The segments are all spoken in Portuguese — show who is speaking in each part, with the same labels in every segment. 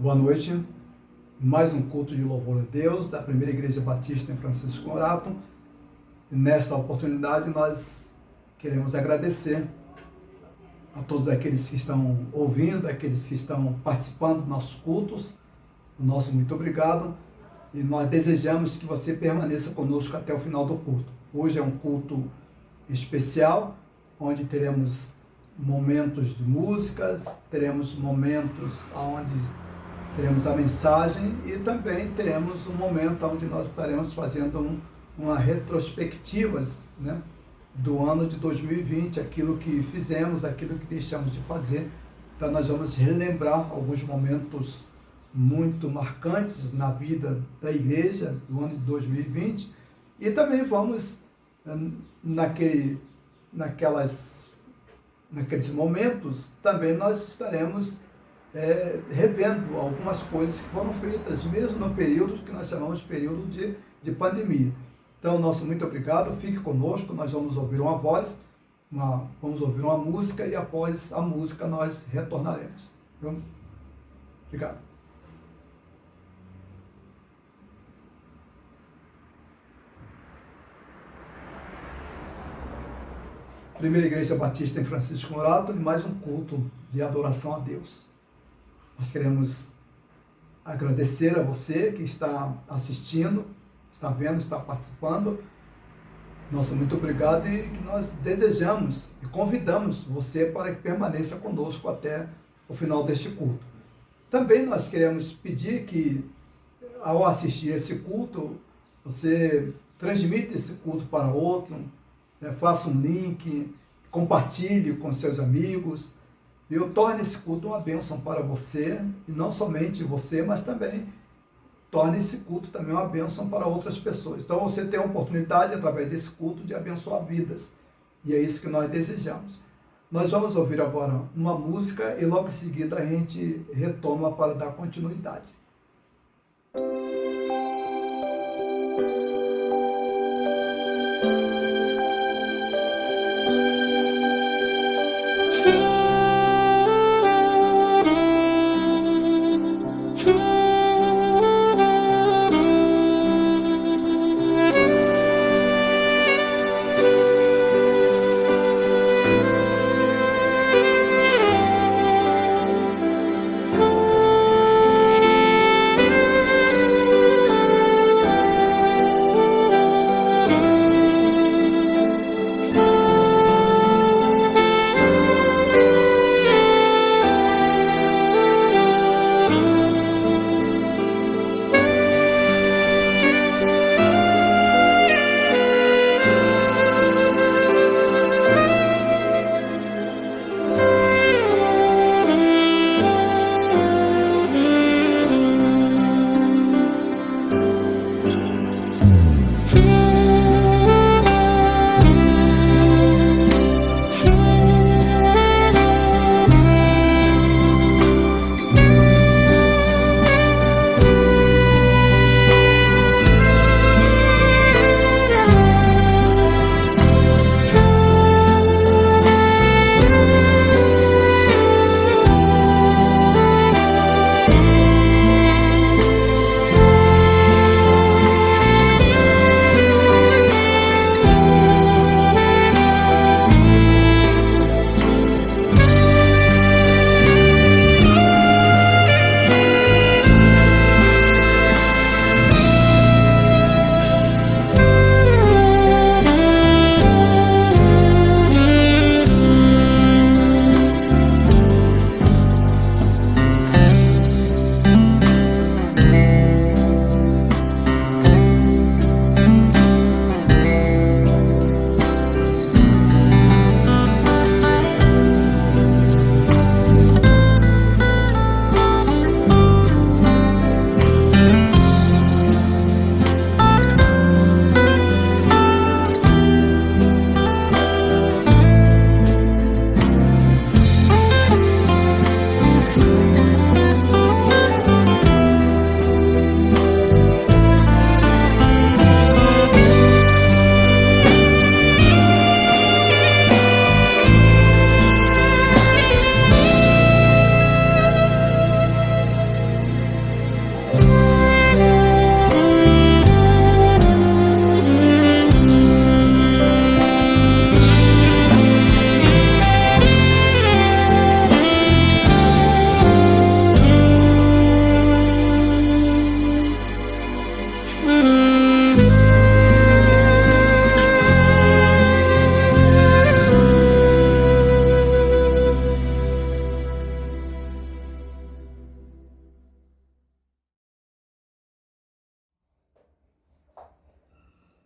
Speaker 1: Boa noite, mais um culto de louvor a Deus da Primeira Igreja Batista em Francisco Morato. E nesta oportunidade nós queremos agradecer a todos aqueles que estão ouvindo, aqueles que estão participando dos nossos cultos. O nosso muito obrigado e nós desejamos que você permaneça conosco até o final do culto. Hoje é um culto especial, onde teremos momentos de músicas, teremos momentos onde teremos a mensagem e também teremos um momento onde nós estaremos fazendo uma retrospectiva, né, do ano de 2020, aquilo que fizemos, aquilo que deixamos de fazer. Então nós vamos relembrar alguns momentos muito marcantes na vida da igreja do ano de 2020 e também vamos naqueles momentos também nós estaremos revendo algumas coisas que foram feitas, mesmo no período que nós chamamos de período de pandemia. Então, nosso muito obrigado, fique conosco, nós vamos ouvir uma voz, vamos ouvir uma música e após a música nós retornaremos. Obrigado. Primeira Igreja Batista em Francisco Morato e mais um culto de adoração a Deus. Nós queremos agradecer a você que está assistindo, está vendo, está participando. Nosso muito obrigado e que nós desejamos e convidamos você para que permaneça conosco até o final deste culto. Também nós queremos pedir que, ao assistir esse culto, você transmita esse culto para outro, faça um link, compartilhe com seus amigos, e eu torne esse culto uma bênção para você, e não somente você, mas também torne esse culto também uma bênção para outras pessoas. Então você tem a oportunidade, através desse culto, de abençoar vidas, e é isso que nós desejamos. Nós vamos ouvir agora uma música, e logo em seguida a gente retoma para dar continuidade.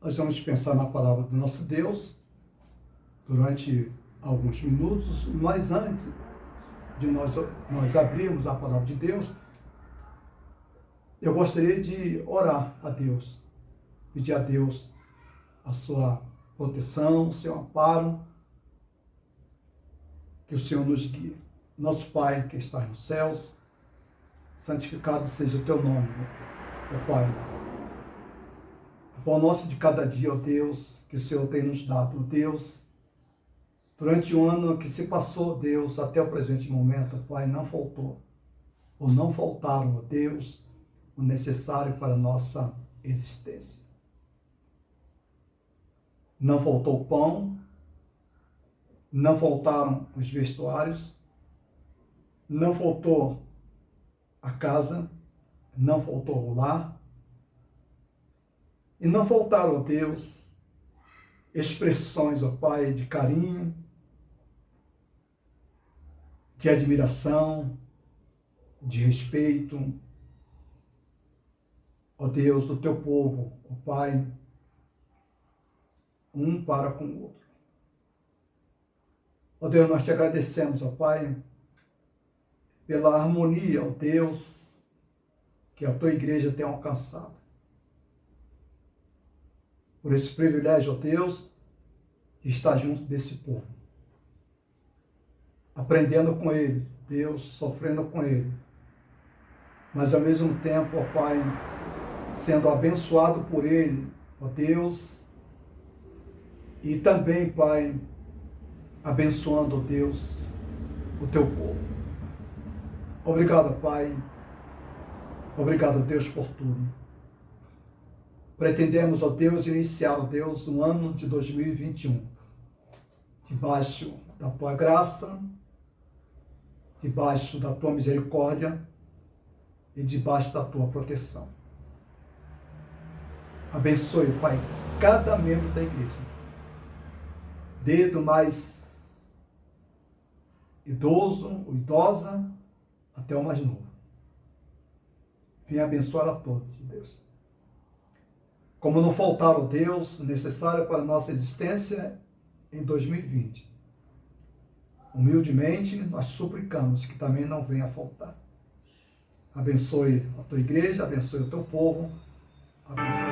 Speaker 1: Nós vamos pensar na palavra do nosso Deus durante alguns minutos, mas antes de nós abrirmos a palavra de Deus, eu gostaria de orar a Deus, pedir a Deus a sua proteção, o seu amparo, que o Senhor nos guie. Nosso Pai que está nos céus, santificado seja o teu nome, ó Pai. O pão nosso de cada dia, ó Deus, que o Senhor tem nos dado, ó Deus, durante o ano que se passou, Deus, até o presente momento, Pai, não faltou, ou não faltaram, ó Deus, o necessário para a nossa existência. Não faltou pão, não faltaram os vestuários, não faltou a casa, não faltou o lar, e não faltaram, ó Deus, expressões, ó Pai, de carinho, de admiração, de respeito, ó Deus, do teu povo, ó Pai, um para com o outro. Ó Deus, nós te agradecemos, ó Pai, pela harmonia, ó Deus, que a tua igreja tem alcançado. Por esse privilégio, ó Deus, de estar junto desse povo. Aprendendo com ele, Deus, sofrendo com ele. Mas ao mesmo tempo, ó Pai, sendo abençoado por ele, ó Deus, e também, Pai, abençoando, ó Deus, o teu povo. Obrigado, Pai. Obrigado, Deus, por tudo. Pretendemos, ó Deus, iniciar, ó Deus, um ano de 2021, debaixo da tua graça, debaixo da tua misericórdia e debaixo da tua proteção. Abençoe, Pai, cada membro da igreja, desde o mais idoso ou idosa até o mais novo. Venha abençoar a todos, Deus. Como não faltar, ó Deus, necessário para a nossa existência em 2020. Humildemente, nós suplicamos que também não venha a faltar. Abençoe a tua igreja, abençoe o teu povo, abençoe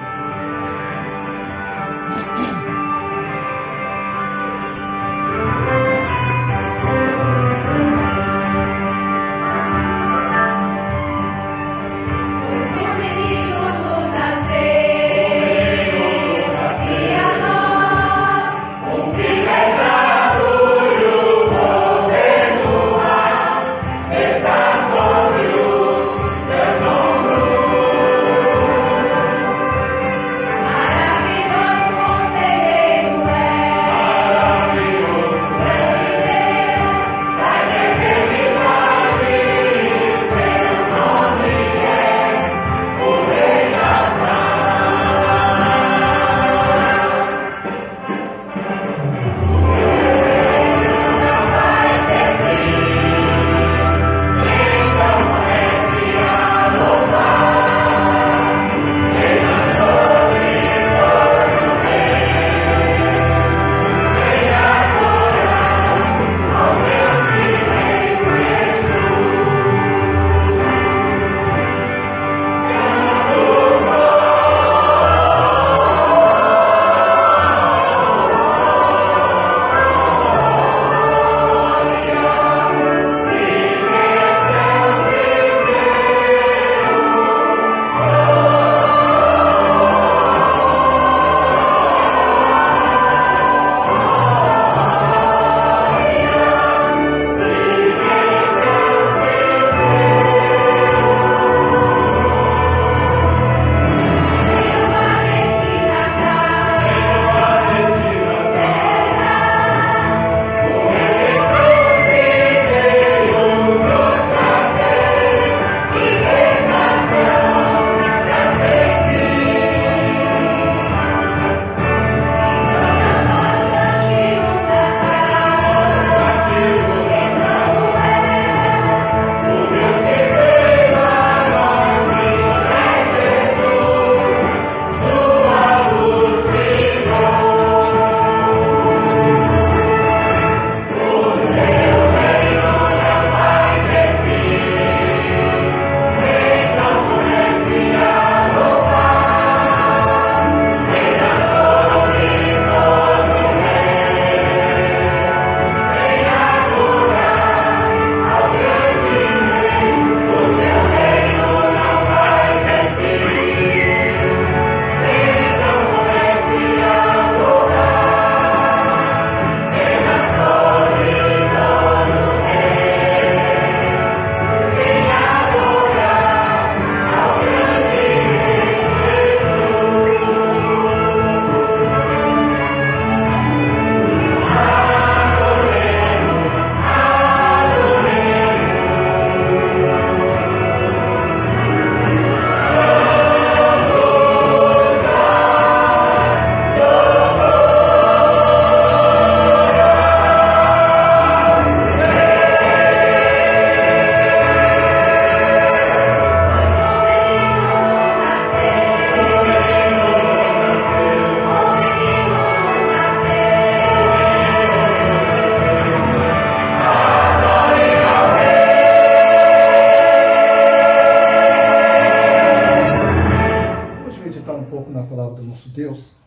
Speaker 1: nosso Deus.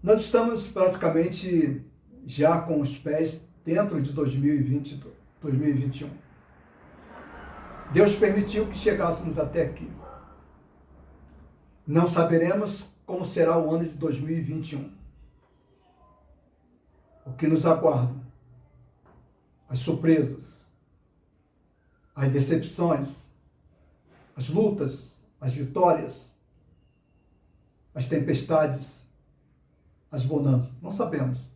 Speaker 1: Nós estamos praticamente já com os pés dentro de 2020, 2021. Deus permitiu que chegássemos até aqui. Não saberemos como será o ano de 2021. O que nos aguarda? As surpresas, as decepções, as lutas, as vitórias, as tempestades, as bonanças. Não sabemos.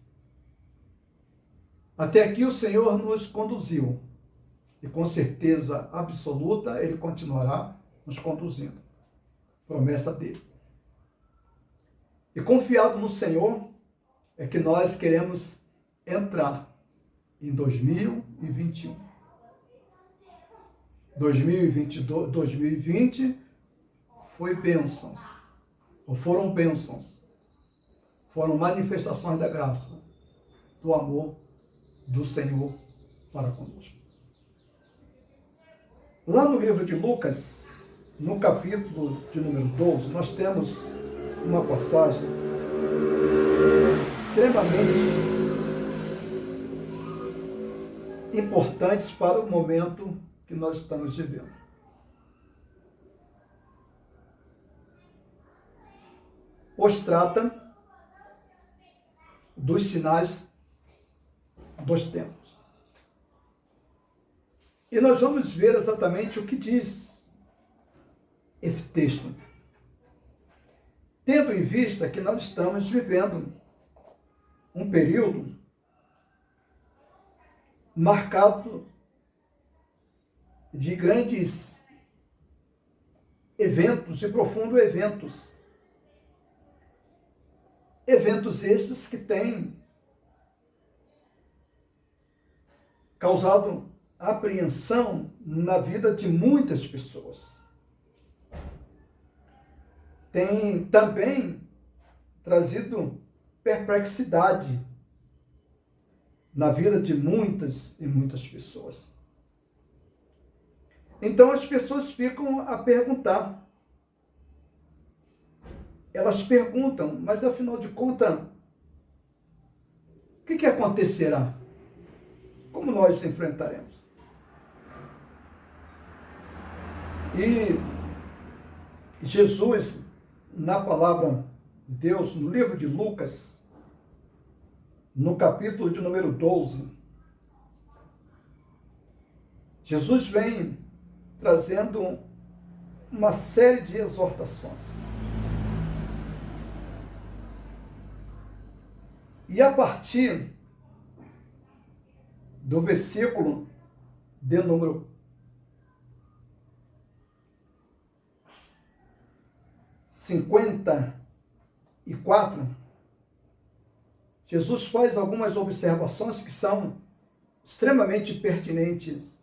Speaker 1: Até aqui o Senhor nos conduziu. E com certeza absoluta Ele continuará nos conduzindo. Promessa dele. E confiado no Senhor é que nós queremos entrar em 2021. 2020 foi bênçãos, ou foram bênçãos, foram manifestações da graça, do amor do Senhor para conosco. Lá no livro de Lucas, no capítulo de número 12, nós temos uma passagem extremamente importante para o momento que nós estamos vivendo. Pois trata dos sinais dos tempos. E nós vamos ver exatamente o que diz esse texto. Tendo em vista que nós estamos vivendo um período marcado de grandes eventos e profundos eventos. Eventos esses que têm causado apreensão na vida de muitas pessoas. Tem também trazido perplexidade na vida de muitas e muitas pessoas. Então as pessoas ficam a perguntar. Elas perguntam, mas afinal de contas, o que acontecerá? Como nós enfrentaremos? E Jesus, na palavra de Deus, no livro de Lucas, no capítulo de número 12, Jesus vem trazendo uma série de exortações. E a partir do versículo de número 54, Jesus faz algumas observações que são extremamente pertinentes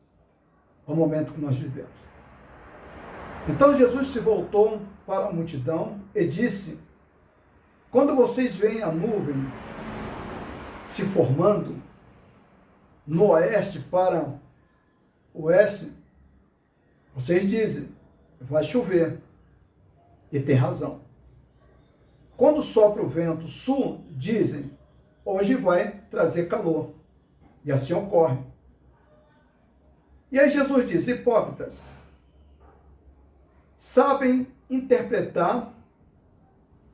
Speaker 1: ao momento que nós vivemos. Então Jesus se voltou para a multidão e disse: quando vocês veem a nuvem se formando no oeste para o oeste, vocês dizem, vai chover. E tem razão. Quando sopra o vento sul, dizem, hoje vai trazer calor. E assim ocorre. E aí Jesus diz, hipócritas, sabem interpretar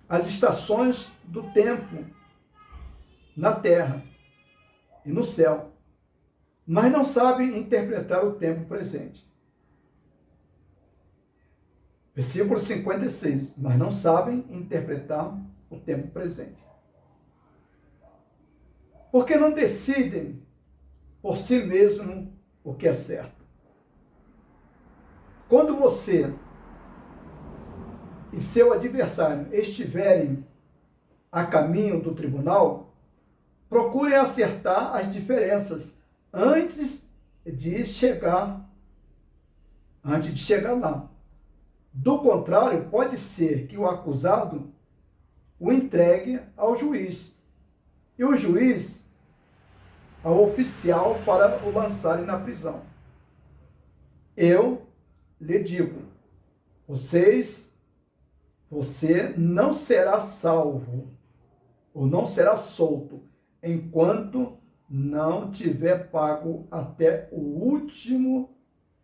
Speaker 1: as estações do tempo na terra e no céu, mas não sabem interpretar o tempo presente. Versículo 56, mas não sabem interpretar o tempo presente. Porque não decidem por si mesmo o que é certo. Quando você e seu adversário estiverem a caminho do tribunal, procurem acertar as diferenças antes de chegar lá. Do contrário, pode ser que o acusado o entregue ao juiz e o juiz ao oficial para o lançarem na prisão. Eu lhe digo, vocês você não será salvo ou não será solto enquanto não tiver pago até o último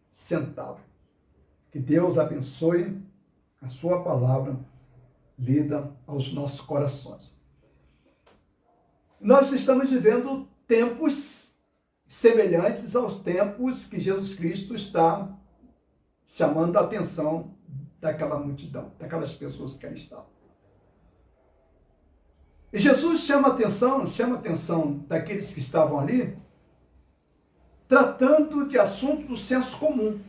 Speaker 1: centavo. Que Deus abençoe a sua palavra lida aos nossos corações. Nós estamos vivendo tempos semelhantes aos tempos que Jesus Cristo está chamando a atenção daquela multidão, daquelas pessoas que ali estavam. E Jesus chama a atenção daqueles que estavam ali, tratando de assuntos do senso comum.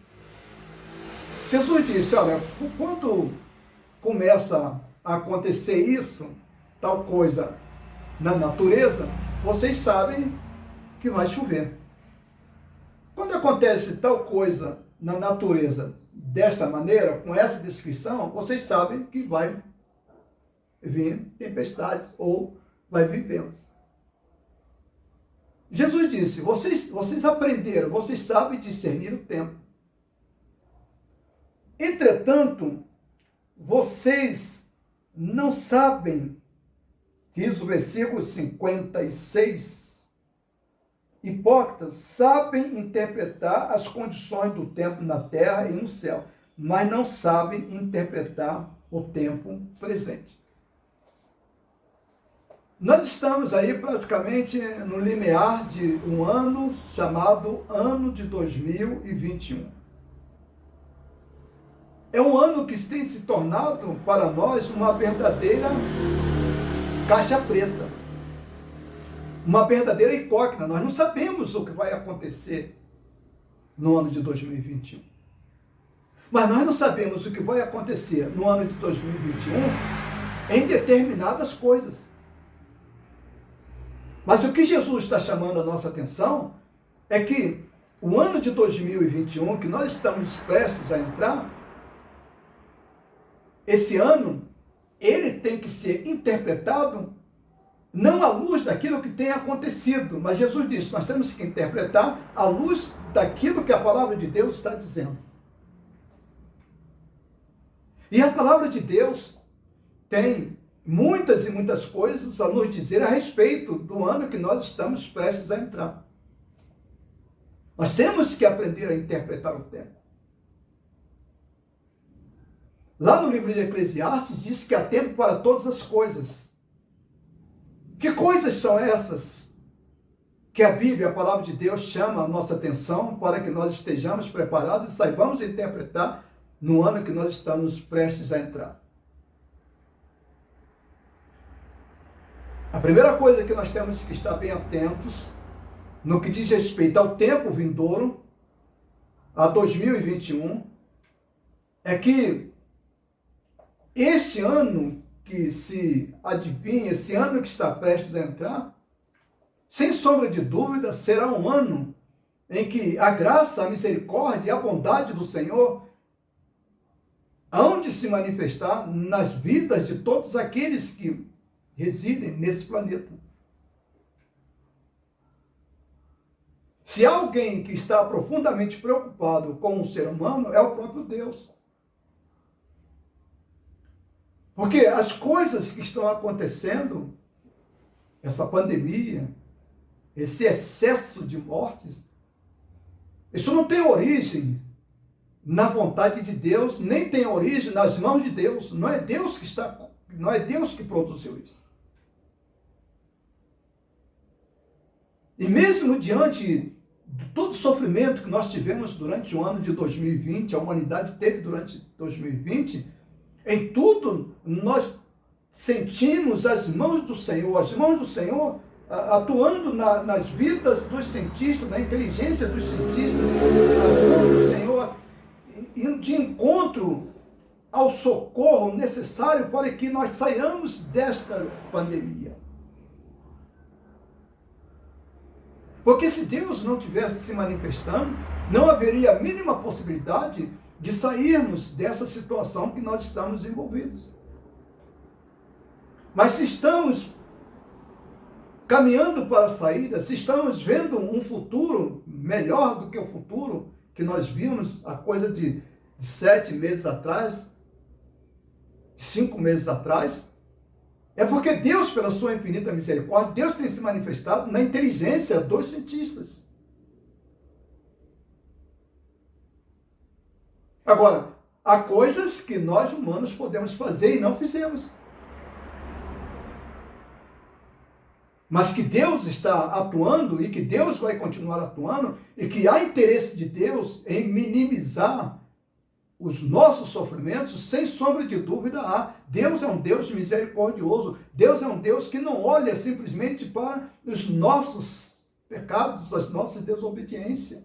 Speaker 1: Jesus disse, olha, quando começa a acontecer isso, tal coisa na natureza, vocês sabem que vai chover. Quando acontece tal coisa na natureza desta maneira, com essa descrição, vocês sabem que vai vir tempestades ou vai vir ventos. Jesus disse, vocês aprenderam, vocês sabem discernir o tempo. Entretanto, vocês não sabem, diz o versículo 56, hipócritas sabem interpretar as condições do tempo na terra e no céu, mas não sabem interpretar o tempo presente. Nós estamos aí praticamente no limiar de um ano chamado ano de 2021. É um ano que tem se tornado para nós uma verdadeira caixa preta, uma verdadeira incógnita. Nós não sabemos o que vai acontecer no ano de 2021. Mas nós não sabemos o que vai acontecer no ano de 2021 em determinadas coisas. Mas o que Jesus está chamando a nossa atenção é que o ano de 2021, que nós estamos prestes a entrar, esse ano, ele tem que ser interpretado não à luz daquilo que tem acontecido, mas Jesus disse, nós temos que interpretar à luz daquilo que a palavra de Deus está dizendo. E a palavra de Deus tem muitas e muitas coisas a nos dizer a respeito do ano que nós estamos prestes a entrar. Nós temos que aprender a interpretar o tempo. Lá no livro de Eclesiastes diz que há tempo para todas as coisas. Que coisas são essas que a Bíblia, a palavra de Deus, chama a nossa atenção para que nós estejamos preparados e saibamos interpretar no ano que nós estamos prestes a entrar? A primeira coisa que nós temos que estar bem atentos no que diz respeito ao tempo vindouro, a 2021, é que este ano que se adivinha, esse ano que está prestes a entrar, sem sombra de dúvida, será um ano em que a graça, a misericórdia e a bondade do Senhor hão de se manifestar nas vidas de todos aqueles que residem nesse planeta. Se há alguém que está profundamente preocupado com o ser humano, é o próprio Deus. Porque as coisas que estão acontecendo, essa pandemia, esse excesso de mortes, isso não tem origem na vontade de Deus, nem tem origem nas mãos de Deus. Não é Deus que produziu isso. E mesmo diante de todo o sofrimento que nós tivemos durante o ano de 2020, a humanidade teve durante 2020, em tudo nós sentimos as mãos do Senhor atuando nas vidas dos cientistas, na inteligência dos cientistas, as mãos do Senhor indo de encontro ao socorro necessário para que nós saiamos desta pandemia. Porque se Deus não tivesse se manifestando, não haveria a mínima possibilidade de sairmos dessa situação que nós estamos envolvidos. Mas se estamos caminhando para a saída, se estamos vendo um futuro melhor do que o futuro que nós vimos há coisa de 7 meses atrás, 5 meses atrás, é porque Deus, pela sua infinita misericórdia, Deus tem se manifestado na inteligência dos cientistas. Agora, há coisas que nós humanos podemos fazer e não fizemos. Mas que Deus está atuando e que Deus vai continuar atuando e que há interesse de Deus em minimizar os nossos sofrimentos, sem sombra de dúvida há. Deus é um Deus misericordioso. Deus é um Deus que não olha simplesmente para os nossos pecados, as nossas desobediências.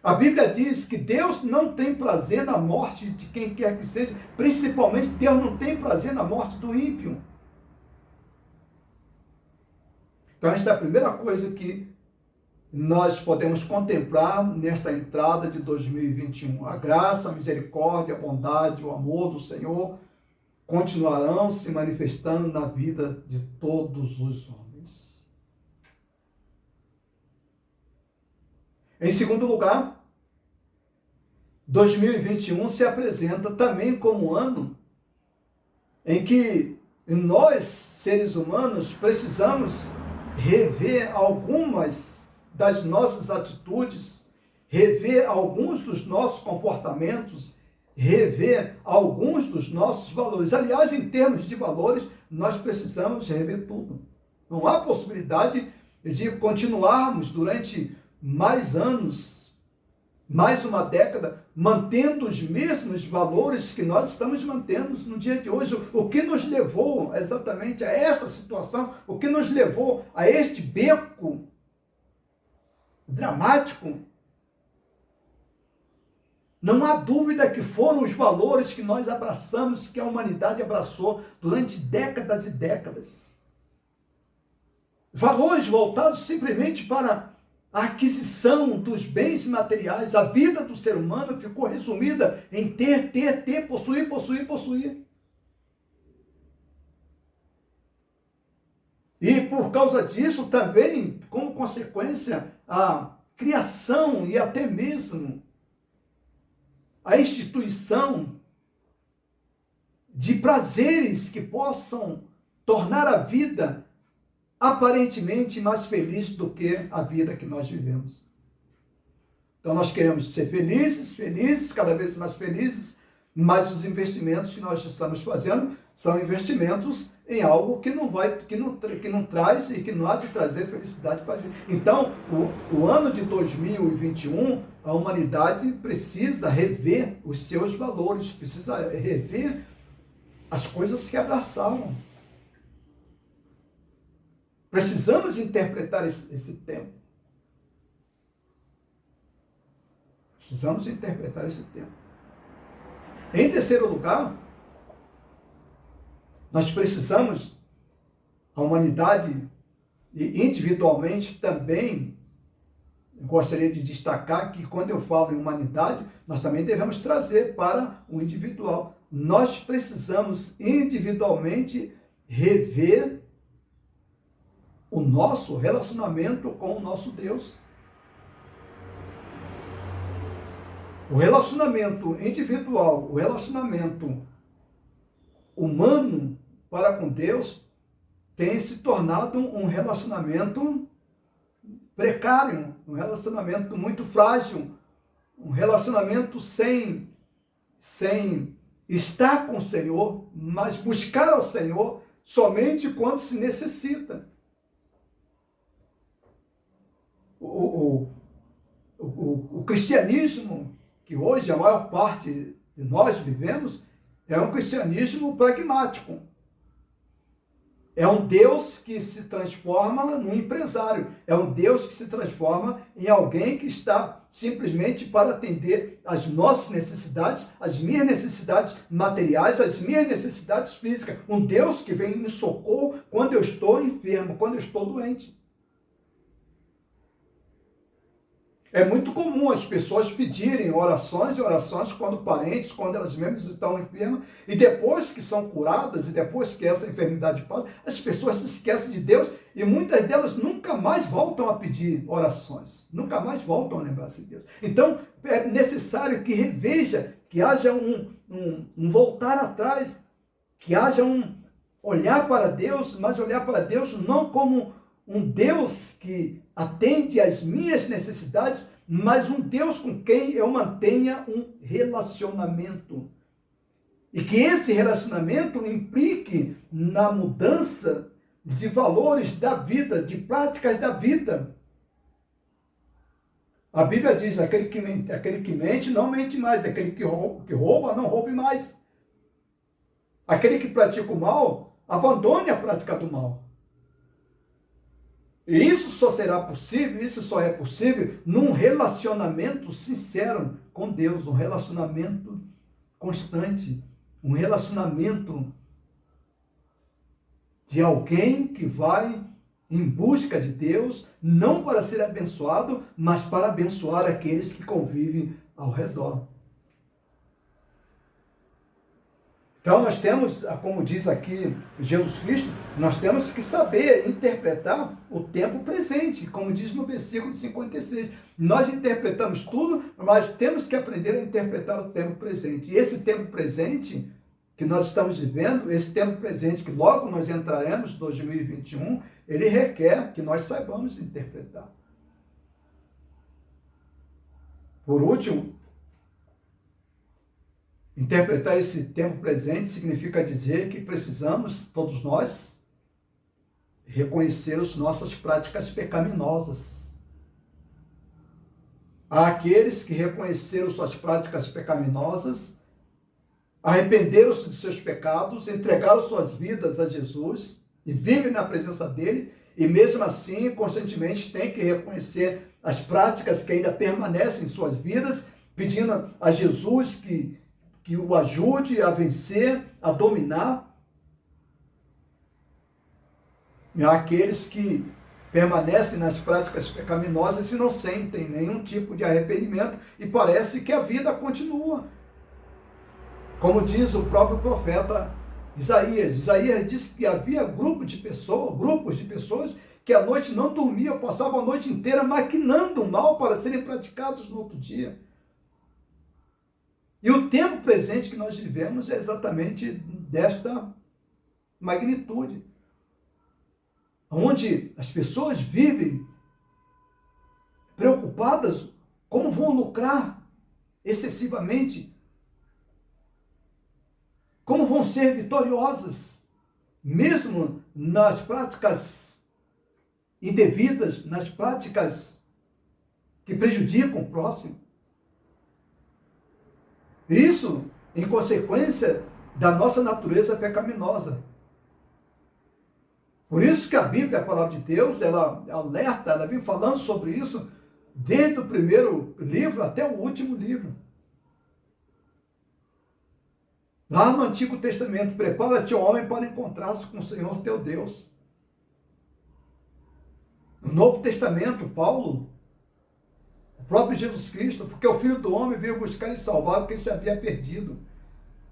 Speaker 1: A Bíblia diz que Deus não tem prazer na morte de quem quer que seja, principalmente Deus não tem prazer na morte do ímpio. Então esta é a primeira coisa que nós podemos contemplar nesta entrada de 2021. A graça, a misericórdia, a bondade, o amor do Senhor continuarão se manifestando na vida de todos os homens. Em segundo lugar, 2021 se apresenta também como um ano em que nós, seres humanos, precisamos rever algumas das nossas atitudes, rever alguns dos nossos comportamentos, rever alguns dos nossos valores. Aliás, em termos de valores, nós precisamos rever tudo. Não há possibilidade de continuarmos durante mais anos, mais uma década, mantendo os mesmos valores que nós estamos mantendo no dia de hoje. O que nos levou exatamente a essa situação, o que nos levou a este beco dramático, não há dúvida que foram os valores que nós abraçamos, que a humanidade abraçou durante décadas e décadas. Valores voltados simplesmente para a aquisição dos bens materiais. A vida do ser humano ficou resumida em ter, possuir, possuir, possuir. E por causa disso também, como consequência, a criação e até mesmo a instituição de prazeres que possam tornar a vida aparentemente mais feliz do que a vida que nós vivemos. Então nós queremos ser felizes, cada vez mais felizes, mas os investimentos que nós estamos fazendo são investimentos em algo que não traz e que não há de trazer felicidade para a gente. Então, o ano de 2021, a humanidade precisa rever os seus valores, precisa rever as coisas que abraçaram. Precisamos interpretar esse tempo. Precisamos interpretar esse tempo. Em terceiro lugar, nós precisamos, a humanidade, e individualmente também, gostaria de destacar que quando eu falo em humanidade, nós também devemos trazer para o individual. Nós precisamos individualmente rever o nosso relacionamento com o nosso Deus. O relacionamento individual, o relacionamento humano para com Deus tem se tornado um relacionamento precário, um relacionamento muito frágil, um relacionamento sem estar com o Senhor, mas buscar ao Senhor somente quando se necessita. O cristianismo que hoje a maior parte de nós vivemos é um cristianismo pragmático. É um Deus que se transforma num empresário. É um Deus que se transforma em alguém que está simplesmente para atender às nossas necessidades, as minhas necessidades materiais, as minhas necessidades físicas. Um Deus que vem em socorro quando eu estou enfermo, quando eu estou doente. É muito comum as pessoas pedirem orações e orações quando parentes, quando elas mesmas estão enfermas, e depois que são curadas, e depois que essa enfermidade passa, as pessoas se esquecem de Deus, e muitas delas nunca mais voltam a pedir orações, nunca mais voltam a lembrar-se de Deus. Então, é necessário que reveja, que haja um voltar atrás que haja um olhar para Deus, mas olhar para Deus não como um Deus que atende às minhas necessidades, mas um Deus com quem eu mantenha um relacionamento. E que esse relacionamento implique na mudança de valores da vida, de práticas da vida. A Bíblia diz, aquele que mente não mente mais, aquele que rouba não roube mais. Aquele que pratica o mal, abandone a prática do mal. E isso só será possível, isso só é possível num relacionamento sincero com Deus, um relacionamento constante, um relacionamento de alguém que vai em busca de Deus, não para ser abençoado, mas para abençoar aqueles que convivem ao redor. Então nós temos, como diz aqui Jesus Cristo, nós temos que saber interpretar o tempo presente, como diz no versículo 56. Nós interpretamos tudo, mas temos que aprender a interpretar o tempo presente. E esse tempo presente que nós estamos vivendo, esse tempo presente que logo nós entraremos, 2021, ele requer que nós saibamos interpretar. Por último, interpretar esse tempo presente significa dizer que precisamos, todos nós, reconhecer as nossas práticas pecaminosas. Há aqueles que reconheceram suas práticas pecaminosas, arrependeram-se de seus pecados, entregaram suas vidas a Jesus e vivem na presença dele, e mesmo assim, constantemente, têm que reconhecer as práticas que ainda permanecem em suas vidas, pedindo a Jesus que o ajude a vencer, a dominar. E há aqueles que permanecem nas práticas pecaminosas e não sentem nenhum tipo de arrependimento e parece que a vida continua. Como diz o próprio profeta Isaías. Isaías disse que havia grupos de pessoas que à noite não dormiam, passavam a noite inteira maquinando o mal para serem praticados no outro dia. E o tempo presente que nós vivemos é exatamente desta magnitude, onde as pessoas vivem preocupadas como vão lucrar excessivamente, como vão ser vitoriosas, mesmo nas práticas indevidas, nas práticas que prejudicam o próximo. Isso em consequência da nossa natureza pecaminosa. Por isso que a Bíblia, a palavra de Deus, ela alerta, ela vem falando sobre isso desde o primeiro livro até o último livro. Lá no Antigo Testamento, prepara-te, ó homem, para encontrar-se com o Senhor teu Deus. No Novo Testamento, Paulo, o próprio Jesus Cristo, porque o Filho do Homem veio buscar e salvar o que se havia perdido.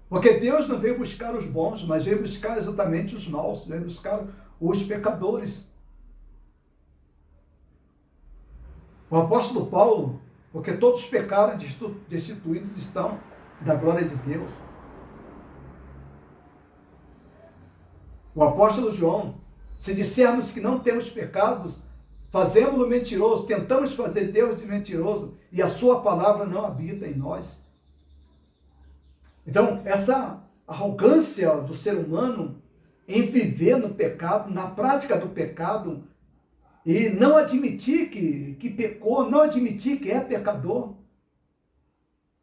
Speaker 1: Porque Deus não veio buscar os bons, mas veio buscar exatamente os maus, veio buscar os pecadores. O apóstolo Paulo, porque todos pecaram, destituídos estão da glória de Deus. O apóstolo João, se dissermos que não temos pecados, fazemos-lo mentiroso, tentamos fazer Deus de mentiroso e a sua palavra não habita em nós. Então, essa arrogância do ser humano em viver no pecado, na prática do pecado, e não admitir que pecou, não admitir que é pecador,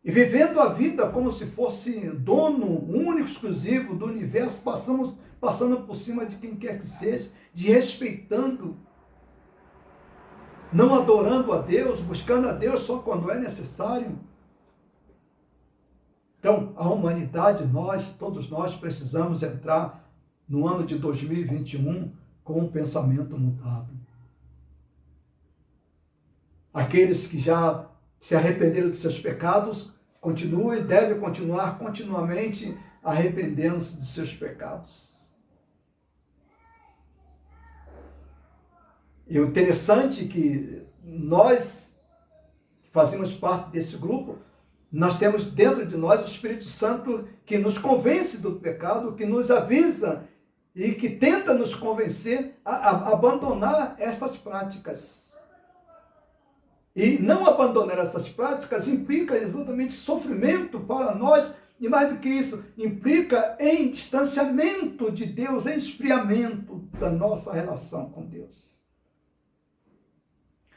Speaker 1: e vivendo a vida como se fosse dono único, exclusivo do universo, passando por cima de quem quer que seja, desrespeitando, não adorando a Deus, buscando a Deus só quando é necessário. Então, a humanidade, todos nós precisamos entrar no ano de 2021 com um pensamento mudado. Aqueles que já se arrependeram dos seus pecados, devem continuar continuamente arrependendo-se dos seus pecados. E o interessante é que nós, que fazemos parte desse grupo, Nós temos dentro de nós o Espírito Santo que nos convence do pecado, que nos avisa e que tenta nos convencer a abandonar estas práticas. E não abandonar essas práticas implica exatamente sofrimento para nós, e mais do que isso, implica em distanciamento de Deus, em esfriamento da nossa relação com Deus.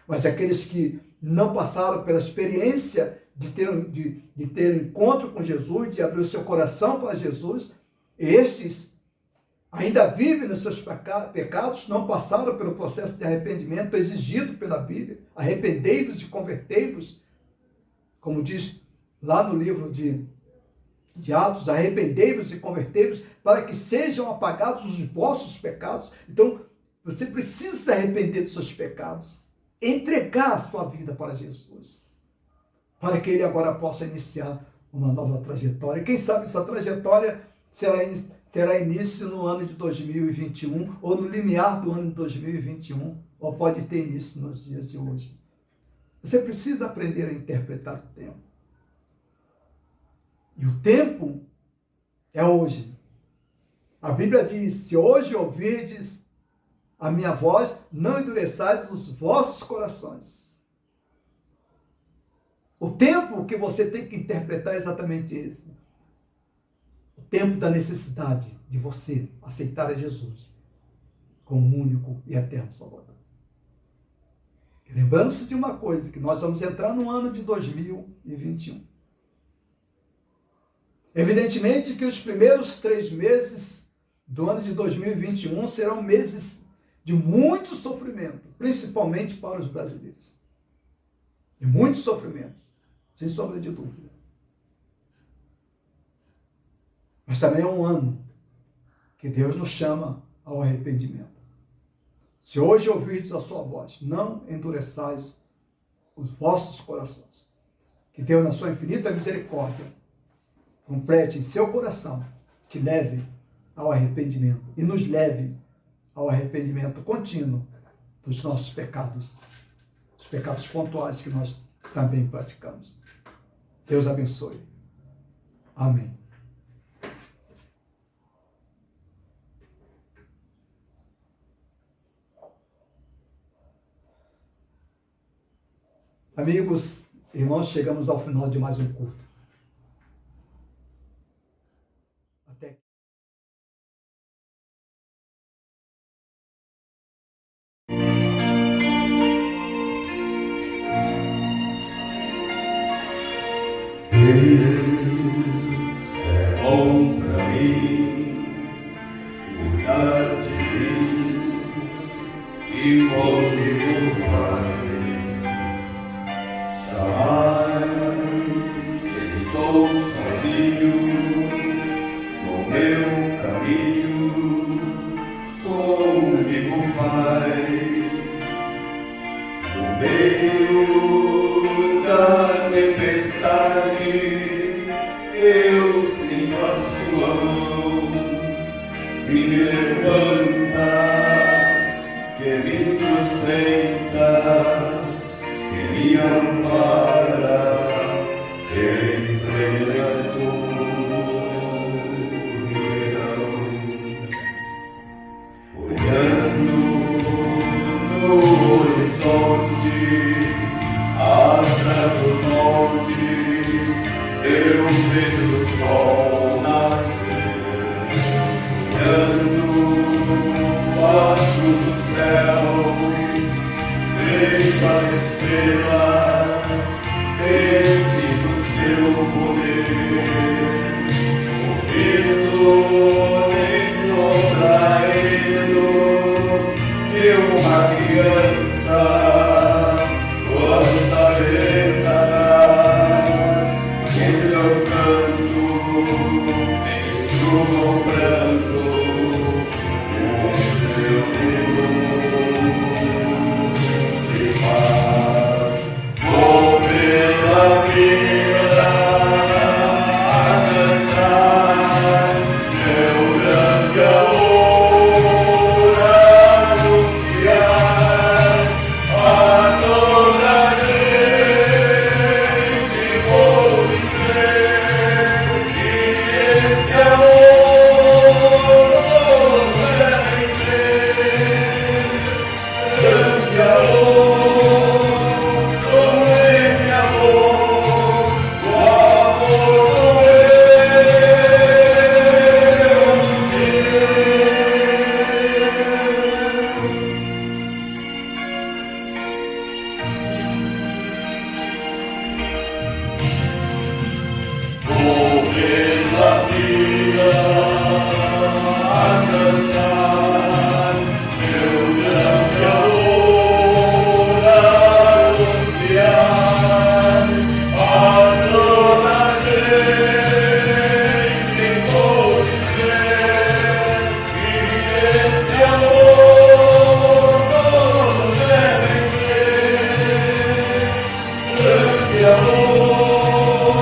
Speaker 1: Mas aqueles que não passaram pela experiência de ter um encontro com Jesus, de abrir o seu coração para Jesus, estes ainda vivem nos seus pecados, não passaram pelo processo de arrependimento exigido pela Bíblia. Arrependei-vos e convertei-vos, como diz lá no livro de Atos, arrependei-vos e convertei-vos para que sejam apagados os vossos pecados. Então, você precisa se arrepender dos seus pecados, entregar a sua vida para Jesus, para que ele agora possa iniciar uma nova trajetória. Quem sabe essa trajetória terá início no ano de 2021, ou no limiar do ano de 2021, ou pode ter início nos dias de hoje. Você precisa aprender a interpretar o tempo. E o tempo é hoje. A Bíblia diz: se hoje ouvirdes a minha voz, não endureçais os vossos corações. O tempo que você tem que interpretar é exatamente esse. O tempo da necessidade de você aceitar a Jesus como único e eterno Salvador. E lembrando-se de uma coisa, que nós vamos entrar no ano de 2021. Evidentemente que os primeiros 3 meses do ano de 2021 serão meses de muito sofrimento, principalmente para os brasileiros. De muito sofrimento, sem sombra de dúvida. Mas também é um ano que Deus nos chama ao arrependimento. Se hoje ouvirdes a sua voz, não endureçais os vossos corações. Que Deus, na sua infinita misericórdia, complete em seu coração, te leve ao arrependimento e nos leve ao arrependimento contínuo dos nossos pecados, os pecados pontuais que nós também praticamos. Deus abençoe. Amém. Amigos, irmãos, chegamos ao final de mais um culto. Até
Speaker 2: É bom pra mim cuidar de mim e comigo vai. Jamais estou sozinho no meu caminho, comigo vai. No meio da tempestade eu sinto a sua mão que me levanta, que me sustenta, que me ampara, que entrega olhando no horizonte, atrás do monte, eu vejo o sol nascer, olhando baixo do céu, vejo as estrelas pela vida a cantar meu grande amor a anunciar a toda gente conhecer que esse amor todos devem ter. Grande amor,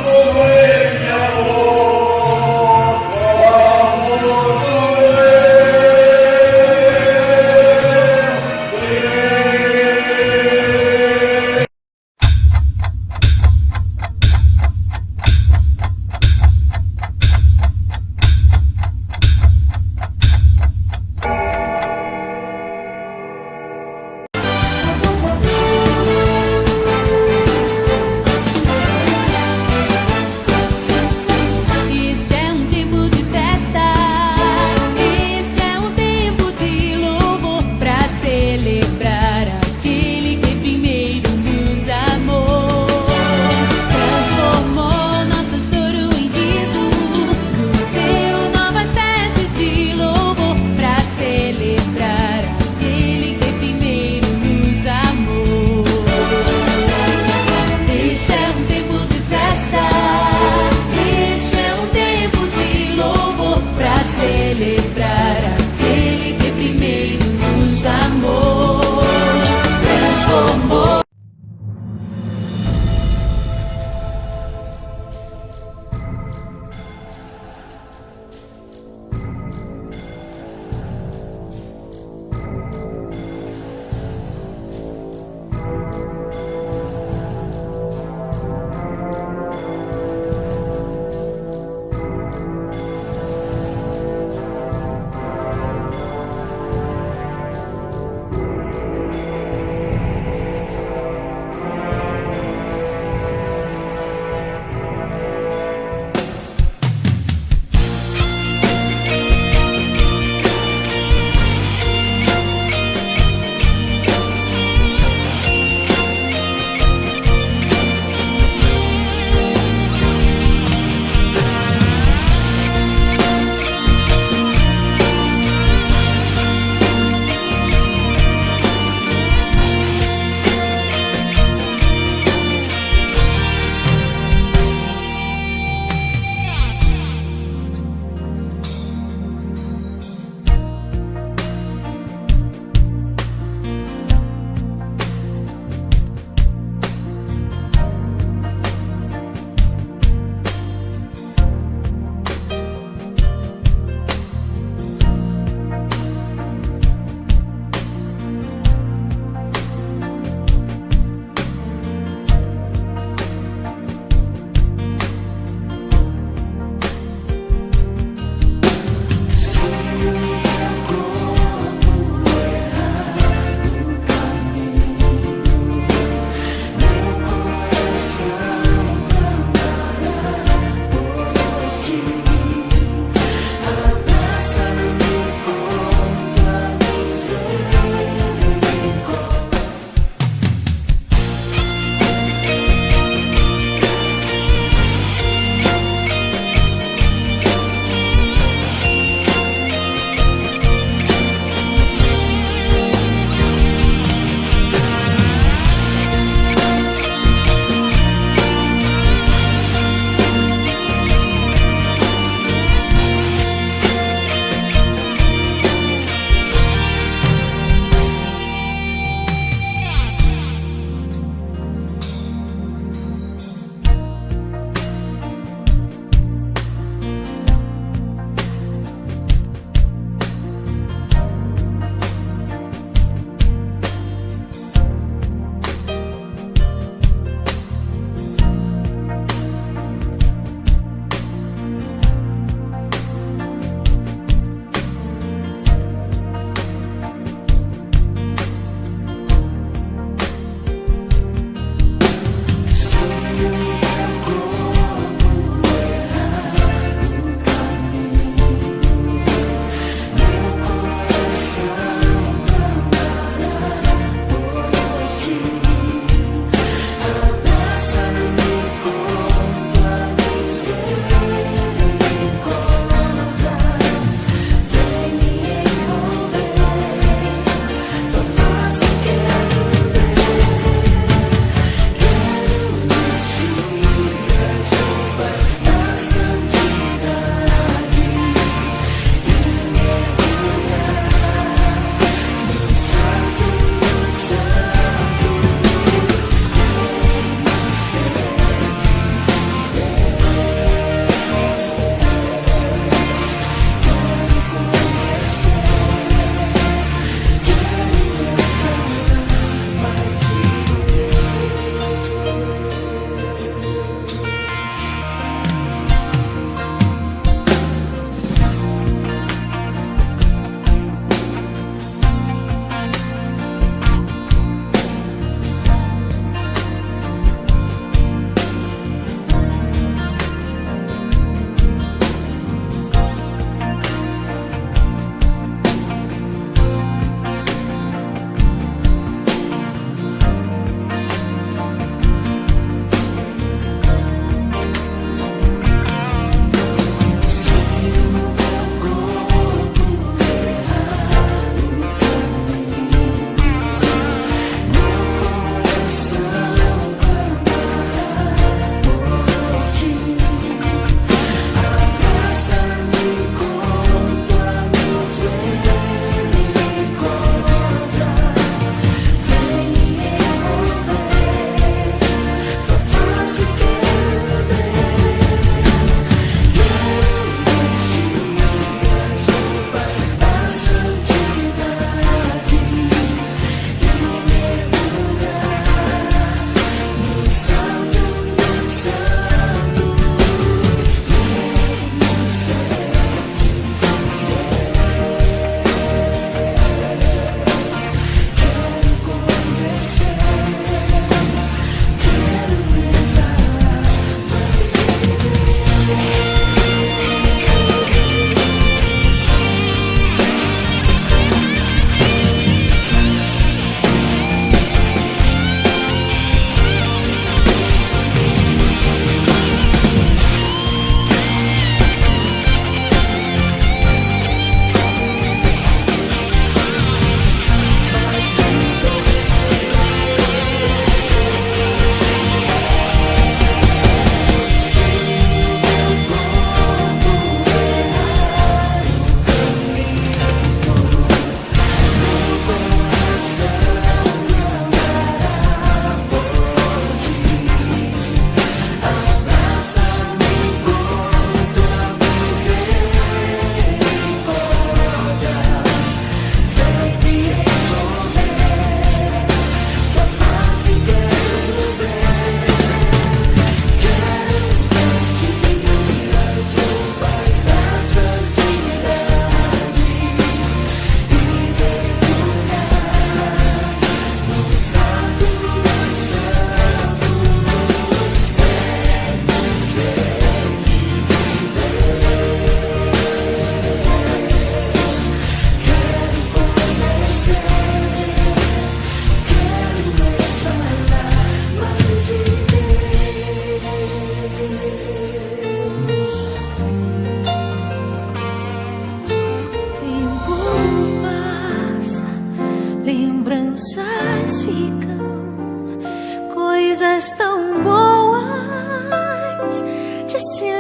Speaker 2: como esse amor.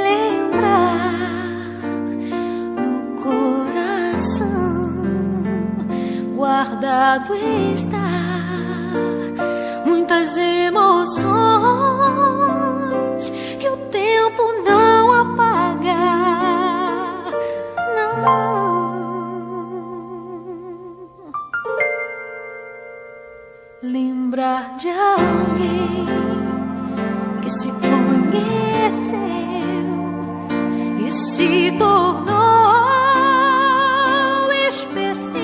Speaker 3: lembrar no coração, guardado está muitas emoções que o tempo não apaga, não. Lembrar de alguém que se conheceu e se tornou especial.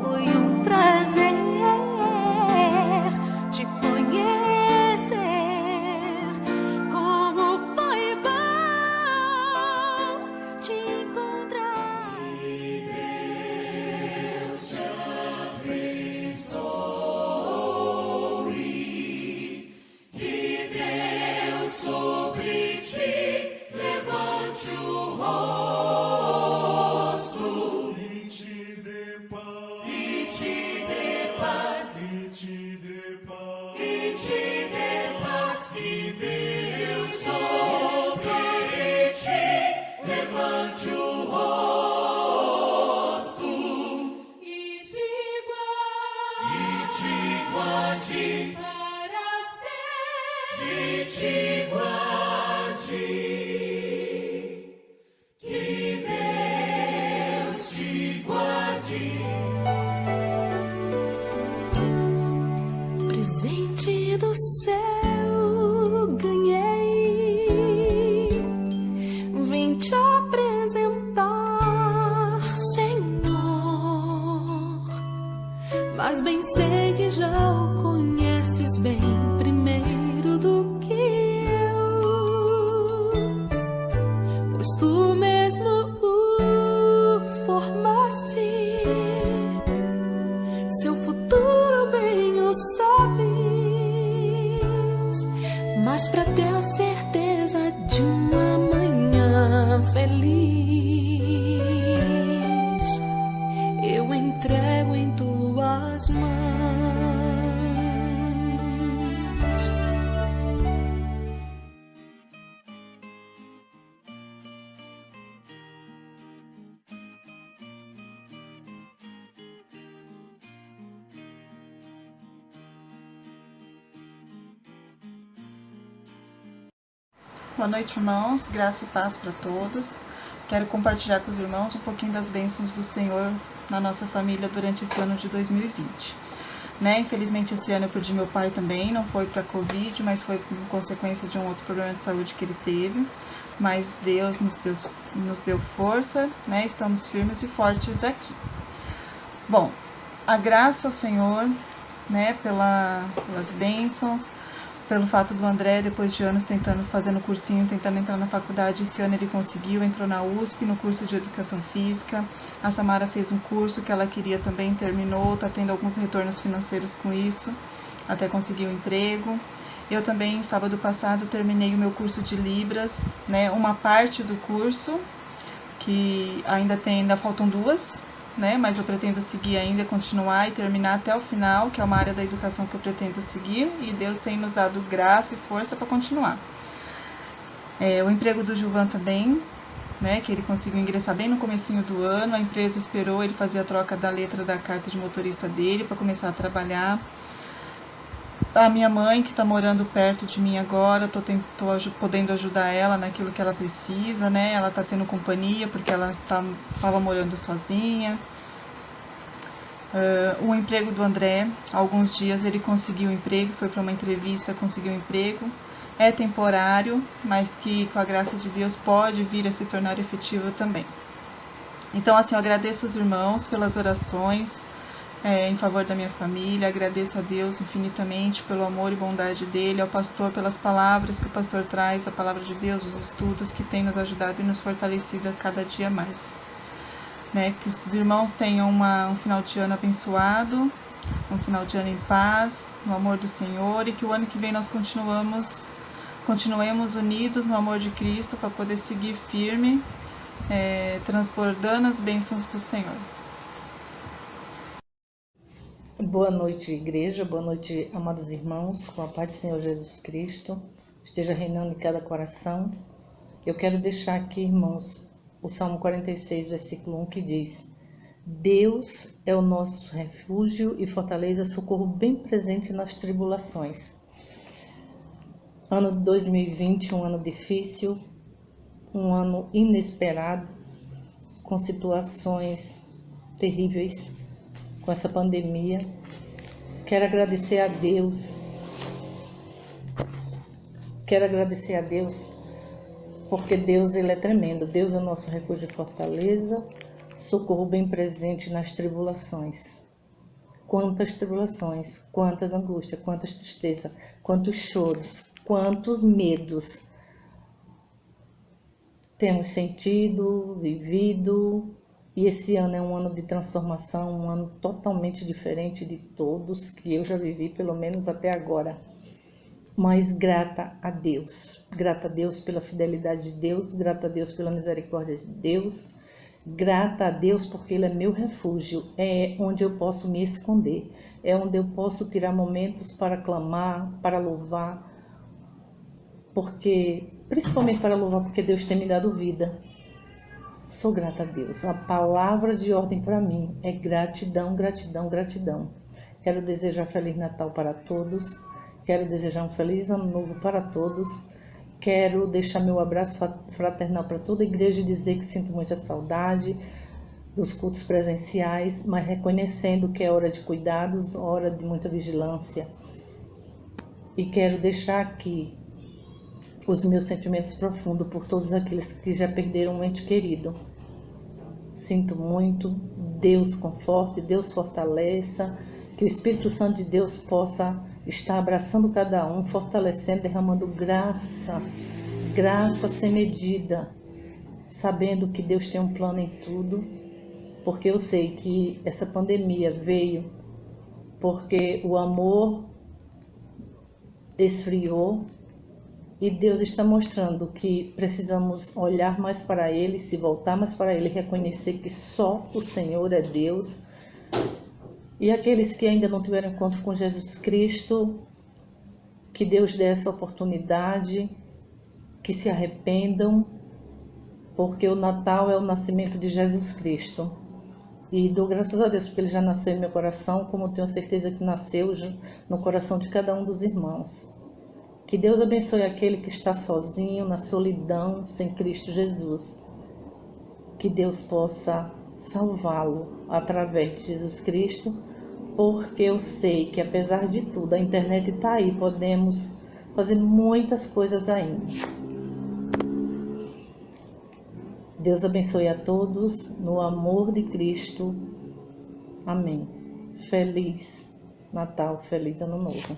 Speaker 3: Foi um prazer te conhecer. Como foi bom te encontrar. Que Deus te abençoe. Que Deus sobre ti levante o rosto e te dê paz, e te dê paz, e te dê paz, e te dê paz. Que Deus sobre ti levante o rosto e te guarde para sempre, e te guarde. Que Deus te guarde. Presente do céu ganhei, vim te apresentar, Senhor. Mas bem sei que já o conheces bem primeiro do que eu, pois tu mesmo o formaste. Seu futuro bem o sabes, mas pra ter a certeza de um amanhã feliz, eu entrego em tuas mãos.
Speaker 4: Boa noite, irmãos. Graça e paz para todos. Quero compartilhar com os irmãos um pouquinho das bênçãos do Senhor na nossa família durante esse ano de 2020. Infelizmente, esse ano eu perdi meu pai também. Não foi para Covid, mas foi por consequência de um outro problema de saúde que ele teve. Mas Deus nos deu força, Estamos firmes e fortes aqui. Bom, a graça ao Senhor, pelas bênçãos, pelo fato do André, depois de anos fazendo cursinho, tentando entrar na faculdade, esse ano ele conseguiu, entrou na USP, no curso de Educação Física. A Samara fez um curso que ela queria também, terminou, está tendo alguns retornos financeiros com isso, até conseguir um emprego. Eu também, sábado passado, terminei o meu curso de Libras, uma parte do curso, que ainda faltam duas, mas eu pretendo seguir ainda, continuar e terminar até o final, que é uma área da educação que eu pretendo seguir, e Deus tem nos dado graça e força para continuar. O emprego do Gilvan também, que ele conseguiu ingressar bem no comecinho do ano, a empresa esperou ele fazer a troca da letra da carta de motorista dele para começar a trabalhar. A minha mãe, que está morando perto de mim agora, tô podendo ajudar ela naquilo que ela precisa, Ela está tendo companhia, porque ela estava morando sozinha. O emprego do André, há alguns dias ele conseguiu um emprego, foi para uma entrevista, conseguiu um emprego. É temporário, mas que com a graça de Deus pode vir a se tornar efetivo também. Então, assim, eu agradeço os irmãos pelas orações, em favor da minha família, agradeço a Deus infinitamente pelo amor e bondade dele, ao pastor pelas palavras que o pastor traz, a palavra de Deus, os estudos que tem nos ajudado e nos fortalecido a cada dia mais. Que os irmãos tenham um final de ano abençoado, um final de ano em paz, no amor do Senhor, e que o ano que vem nós continuemos unidos no amor de Cristo para poder seguir firme, transbordando as bênçãos do Senhor.
Speaker 5: Boa noite, igreja, boa noite, amados irmãos, com a paz do Senhor Jesus Cristo. esteja reinando em cada coração. Eu quero deixar aqui, irmãos, o Salmo 46, versículo 1, que diz: Deus é o nosso refúgio e fortaleza, socorro bem presente nas tribulações. Ano de 2020, um ano difícil, um ano inesperado, com situações terríveis, com essa pandemia. Quero agradecer a Deus. Porque Deus, Ele é tremendo. Deus é o nosso refúgio e fortaleza, socorro bem presente nas tribulações. Quantas tribulações, quantas angústias, quantas tristezas, quantos choros, quantos medos temos sentido, vivido. E esse ano é um ano de transformação, um ano totalmente diferente de todos que eu já vivi, pelo menos até agora. Mas grata a Deus pela fidelidade de Deus, grata a Deus pela misericórdia de Deus, grata a Deus porque Ele é meu refúgio, é onde eu posso me esconder, é onde eu posso tirar momentos para clamar, para louvar, principalmente para louvar porque Deus tem me dado vida. Sou grata a Deus. A palavra de ordem para mim é gratidão, gratidão, gratidão. Quero desejar Feliz Natal para todos. Quero desejar um Feliz Ano Novo para todos. Quero deixar meu abraço fraternal para toda a igreja e dizer que sinto muita saudade dos cultos presenciais, mas reconhecendo que é hora de cuidados, hora de muita vigilância. E quero deixar aqui os meus sentimentos profundos por todos aqueles que já perderam um ente querido. Sinto muito, Deus conforte, Deus fortaleça, que o Espírito Santo de Deus possa estar abraçando cada um, fortalecendo, derramando graça sem medida, sabendo que Deus tem um plano em tudo, porque eu sei que essa pandemia veio porque o amor esfriou. E Deus está mostrando que precisamos olhar mais para Ele, se voltar mais para Ele, reconhecer que só o Senhor é Deus. E aqueles que ainda não tiveram encontro com Jesus Cristo, que Deus dê essa oportunidade, que se arrependam, porque o Natal é o nascimento de Jesus Cristo. E dou graças a Deus porque Ele já nasceu em meu coração, como tenho certeza que nasceu no coração de cada um dos irmãos. Que Deus abençoe aquele que está sozinho, na solidão, sem Cristo Jesus. Que Deus possa salvá-lo através de Jesus Cristo, porque eu sei que apesar de tudo, a internet está aí, podemos fazer muitas coisas ainda. Deus abençoe a todos, no amor de Cristo. Amém. Feliz Natal, feliz Ano Novo.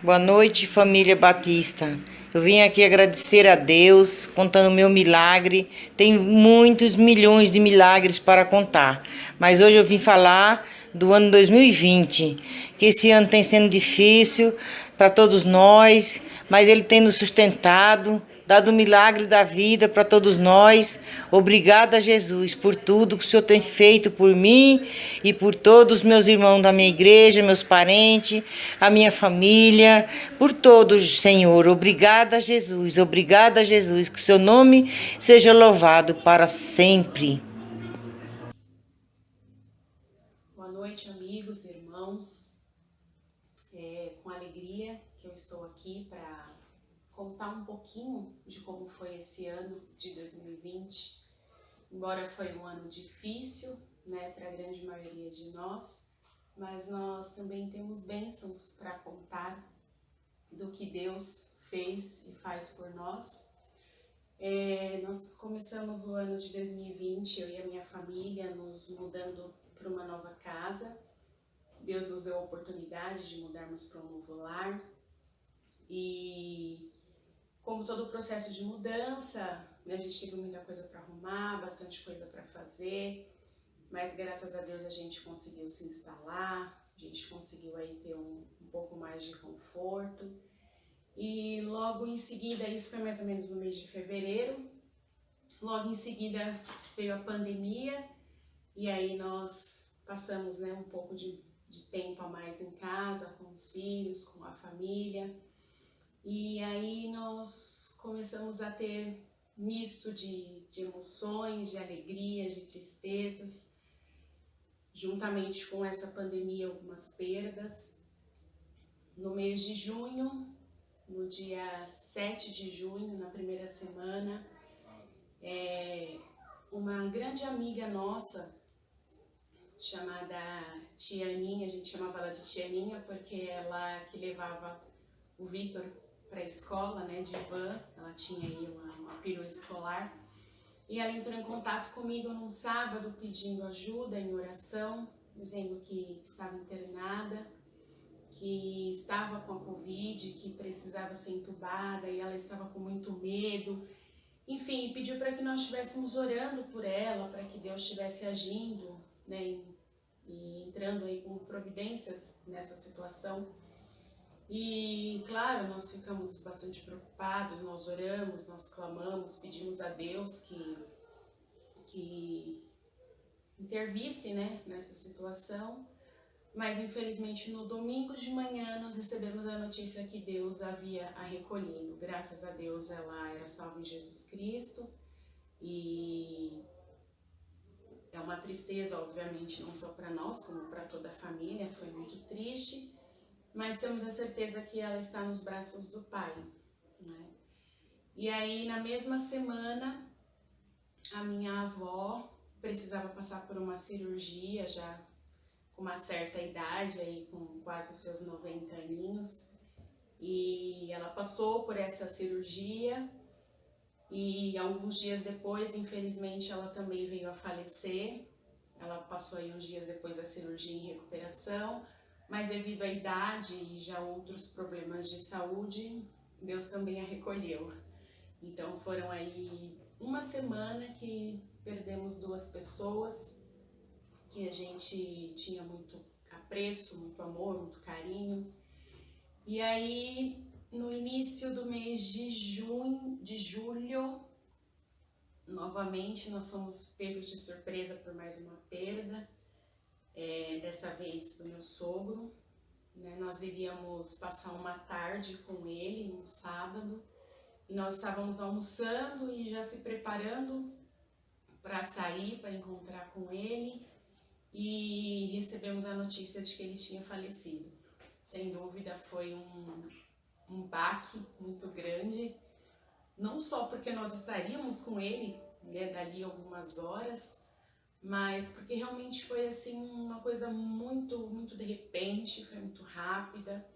Speaker 6: Boa noite, família Batista. Eu vim aqui agradecer a Deus, contando o meu milagre. Tem muitos milhões de milagres para contar, mas hoje eu vim falar do ano 2020, que esse ano tem sendo difícil para todos nós, mas Ele tem nos sustentado, dado o milagre da vida para todos nós. Obrigada, Jesus, por tudo que o Senhor tem feito por mim e por todos os meus irmãos da minha igreja, meus parentes, a minha família, por todos, Senhor. Obrigada, Jesus. Obrigada, Jesus. Que seu nome seja louvado para sempre.
Speaker 7: Boa noite, amigos, irmãos. Com alegria que eu estou aqui para contar um pouquinho de como foi esse ano de 2020. Embora foi um ano difícil, né, para a grande maioria de nós, mas nós também temos bênçãos para contar do que Deus fez e faz por nós. Nós começamos o ano de 2020, eu e a minha família, nos mudando para uma nova casa. Deus nos deu a oportunidade de mudarmos para um novo lar. E como todo o processo de mudança, né, a gente teve muita coisa para arrumar, bastante coisa para fazer, mas graças a Deus a gente conseguiu se instalar, a gente conseguiu aí ter um pouco mais de conforto. E logo em seguida, isso foi mais ou menos no mês de fevereiro, logo em seguida veio a pandemia e aí nós passamos, né, um pouco de de tempo a mais em casa, com os filhos, com a família. E aí nós começamos a ter misto de emoções, de alegrias, de tristezas, juntamente com essa pandemia, algumas perdas. No mês de junho, no dia 7 de junho, na primeira semana, uma grande amiga nossa, chamada Tianinha, a gente chamava ela de Tianinha porque ela que levava o Vitor para a escola, né, de van, ela tinha aí uma perua escolar, e ela entrou em contato comigo num sábado pedindo ajuda em oração, dizendo que estava internada, que estava com a Covid, que precisava ser entubada e ela estava com muito medo. Enfim, pediu para que nós estivéssemos orando por ela, para que Deus estivesse agindo, né, e entrando aí com providências nessa situação. E, claro, nós ficamos bastante preocupados, nós oramos, nós clamamos, pedimos a Deus que intervisse, né, nessa situação. Mas, infelizmente, no domingo de manhã, nós recebemos a notícia que Deus havia a recolhido. Graças a Deus, ela era salva em Jesus Cristo. E é uma tristeza, obviamente, não só para nós, como para toda a família. Foi muito triste. Mas temos a certeza que ela está nos braços do Pai, né? E aí, na mesma semana, a minha avó precisava passar por uma cirurgia, já com uma certa idade, aí com quase os seus 90 aninhos, e ela passou por essa cirurgia e alguns dias depois, infelizmente, ela também veio a falecer. Ela passou aí uns dias depois da cirurgia em recuperação, mas devido à idade e já outros problemas de saúde, Deus também a recolheu. Então foram aí uma semana que perdemos duas pessoas que a gente tinha muito apreço, muito amor, muito carinho. E aí, no início do mês de julho, novamente nós fomos pegos de surpresa por mais uma perda, dessa vez do meu sogro, né? Nós iríamos passar uma tarde com ele, um sábado, e nós estávamos almoçando e já se preparando para sair, para encontrar com ele, e recebemos a notícia de que ele tinha falecido. Sem dúvida foi um baque muito grande, não só porque nós estaríamos com ele, né, dali algumas horas, mas porque realmente foi assim uma coisa muito, muito de repente, foi muito rápida,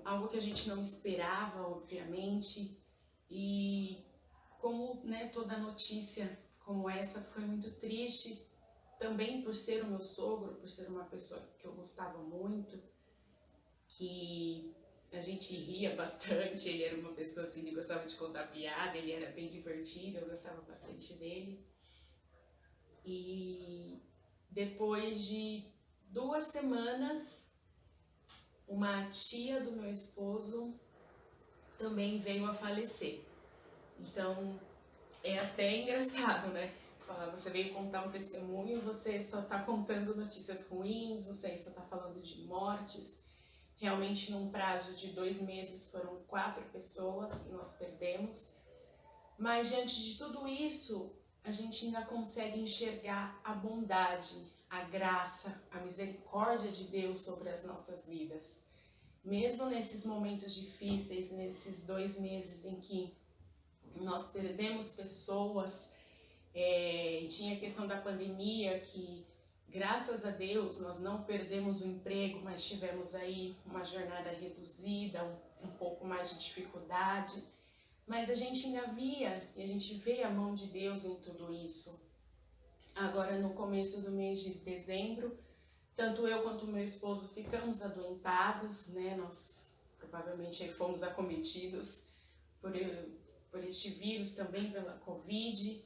Speaker 7: algo que a gente não esperava, obviamente, e como, né, toda notícia como essa foi muito triste, também por ser o meu sogro, por ser uma pessoa que eu gostava muito, que a gente ria bastante, ele era uma pessoa assim, que gostava de contar piada, ele era bem divertido, eu gostava bastante dele. E depois de 2 semanas, uma tia do meu esposo também veio a falecer. Então é até engraçado, né? Você veio contar um testemunho, você só está contando notícias ruins, você só está falando de mortes. Realmente, num prazo de 2 meses, foram 4 pessoas que nós perdemos. Mas, diante de tudo isso, a gente ainda consegue enxergar a bondade, a graça, a misericórdia de Deus sobre as nossas vidas. Mesmo nesses momentos difíceis, nesses 2 meses em que nós perdemos pessoas, tinha a questão da pandemia, que graças a Deus nós não perdemos o emprego, mas tivemos aí uma jornada reduzida, um pouco mais de dificuldade, mas a gente ainda via e a gente vê a mão de Deus em tudo isso. Agora no começo do mês de dezembro, tanto eu quanto meu esposo ficamos adoentados, né? Nós provavelmente aí fomos acometidos por este vírus também, pela Covid.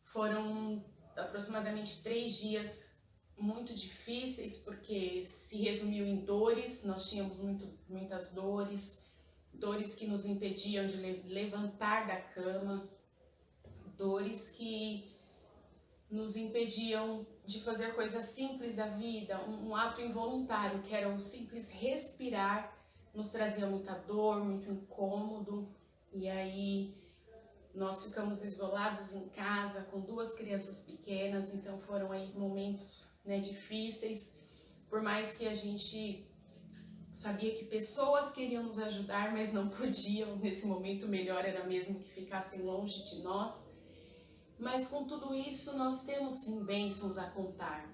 Speaker 7: Foram aproximadamente 3 dias muito difíceis, porque se resumiu em dores. Nós tínhamos muitas dores que nos impediam de levantar da cama, dores que nos impediam de fazer coisas simples da vida, um ato involuntário, que era o simples respirar, nos trazia muita dor, muito incômodo, e aí nós ficamos isolados em casa com 2 crianças pequenas, então foram aí momentos, né, difíceis, por mais que a gente sabia que pessoas queriam nos ajudar, mas não podiam, nesse momento o melhor era mesmo que ficassem longe de nós. Mas com tudo isso nós temos sim bênçãos a contar,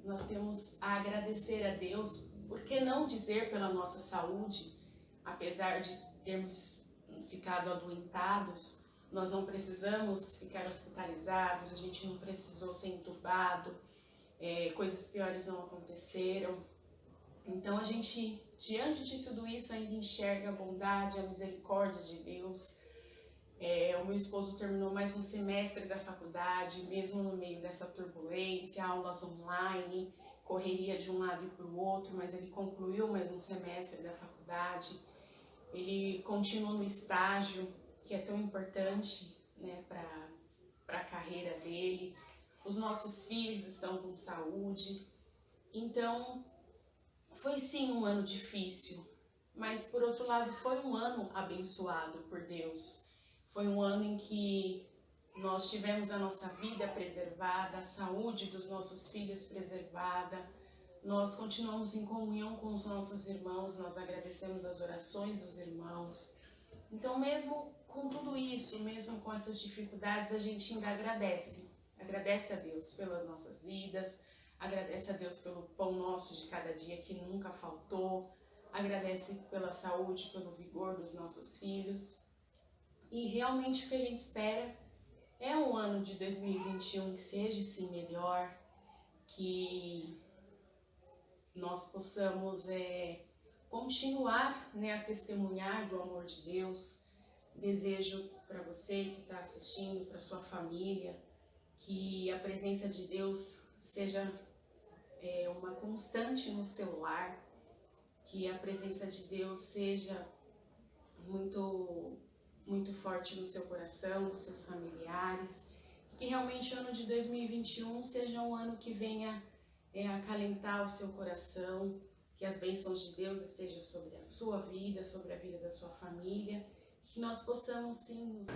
Speaker 7: nós temos a agradecer a Deus, por que não dizer pela nossa saúde, apesar de termos ficado adoentados, nós não precisamos ficar hospitalizados, a gente não precisou ser entubado, coisas piores não aconteceram. Então a gente, diante de tudo isso, ainda enxerga a bondade, a misericórdia de Deus. O meu esposo terminou mais um semestre da faculdade, mesmo no meio dessa turbulência, aulas online, correria de um lado e para o outro, mas ele concluiu mais um semestre da faculdade. Ele continua no estágio, que é tão importante, né, para a carreira dele. Os nossos filhos estão com saúde. Então, foi sim um ano difícil, mas por outro lado foi um ano abençoado por Deus. Foi um ano em que nós tivemos a nossa vida preservada, a saúde dos nossos filhos preservada. Nós continuamos em comunhão com os nossos irmãos, nós agradecemos as orações dos irmãos. Então, mesmo com tudo isso, mesmo com essas dificuldades, a gente ainda agradece. Agradece a Deus pelas nossas vidas, agradece a Deus pelo pão nosso de cada dia que nunca faltou, agradece pela saúde, pelo vigor dos nossos filhos. E realmente o que a gente espera é um ano de 2021 que seja sim melhor, que nós possamos continuar, né, a testemunhar do amor de Deus. Desejo para você que está assistindo, para sua família, que a presença de Deus seja uma constante no seu lar, que a presença de Deus seja muito forte no seu coração, dos seus familiares, que realmente o ano de 2021 seja um ano que venha acalentar o seu coração, que as bênçãos de Deus estejam sobre a sua vida, sobre a vida da sua família, que nós possamos sim nos